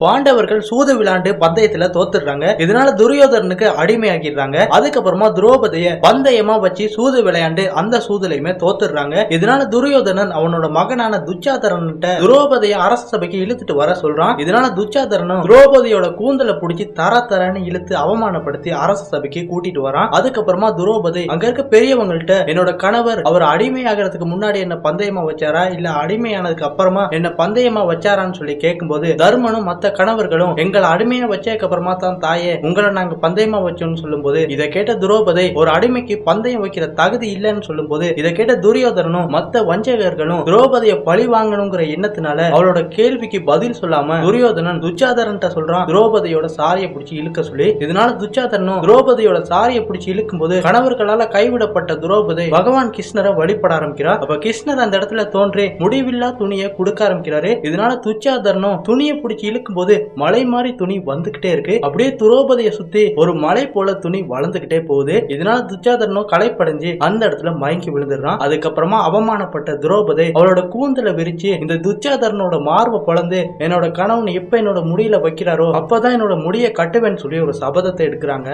பாண்டவர்கள் சூது விளையாண்டு பந்தயத்துல தோத்துடுறாங்க. இதனால துரியோதனனுக்கு அடிமையாகிடுறாங்க. அதுக்கப்புறமா திரௌபதிய பந்தயமா வச்சு சூது விளையாண்டு அந்த சூதுலையுமே தோத்துடுறாங்க. இதனால துரியோதனன் அவனோட மகனான துச்சாதனன்ட்ட திரௌபதிய அரச சபைக்கு இழுத்துட்டு வர சொல்றான். இதனால துச்சாதனனும் திரௌபதியோட கூந்தலை பிடிச்சி தரன்னு இழுத்து அவமானப்படுத்தி அரச சபைக்கு கூட்டிட்டு வரான். அதுக்கப்புறமா திரௌபதி அங்க இருக்க பெரியவங்கள்ட்ட என்னோட கணவர் அவர் அடிமையாகிறதுக்கு முன்னாடி என்ன பந்தயமா வச்சாரா இல்ல அடிமையானதுக்கு அப்புறமா என்ன பந்தயமா வச்சாரான்னு சொல்லி கேட்கும்போது தர்மனும் மத்த கணவர்களும் எங்களை அடிமையா வச்சதுக்கு அப்புறமா தான் தாயே உங்களை நாங்க பந்தயமா வச்சோம்னு சொல்லும் போது இதை கேட்ட திரௌபதி ஒரு அடிமைக்கு பந்தயம் வைக்கிற தகுதி இல்லைன்னு சொல்லும் போது இதை கேட்ட துரியோதனனும் மத்த வஞ்சகர்களும் திரௌபதியை பழி வாங்கணுங்கிற எண்ணத்தினால அவளோட கேள்விக்கு பதில் சொல்லாம துரியோதனன் துச்சாதரன் சொல்றான் திரௌபதியோட சாரியை பிடிச்சி இழுக்க சொல்லி. இதனால துச்சாதரனும் திரௌபதியோட சாரியை பிடிச்சி இழுக்கும் போது கணவர்களால கைவிடப்பட்ட திரௌபதி பகவான் கிருஷ்ணரை வழிபட ஆரம்பிக்கிறார். அப்ப கிருஷ்ணர் அந்த இடத்துல தோன்றி முடிவில்லா துணியை கொடுக்க ஆரம்பிக்கிறாரு. இதனால துச்சாதரனும் துணியை பிடிச்சி இழுக்கும் போது மலை மாதிரி துணி வந்துகிட்டே இருக்கு. அப்படியே திரௌபதியை சுத்தி ஒரு மலை போல துணி வளர்ந்துகிட்டே போகுது. இதனால துச்சாதரனும் களைப்படைஞ்சு அந்த இடத்துல மயங்கி விழுந்துடுறான். அதுக்கப்புறமா அவமானப்பட்ட திரௌபதி அவளோட கூந்தலை விரிச்சு இந்த துச்சாதரனோட மார்பை பொளந்து என்னோட கணவன் எப்ப என்னோட முடியில வைக்கிறாரோ அப்பதான் என்னோட முடியை கட்டுவேன்னு சொல்லி ஒரு சபதத்தை எடுக்கிறாங்க.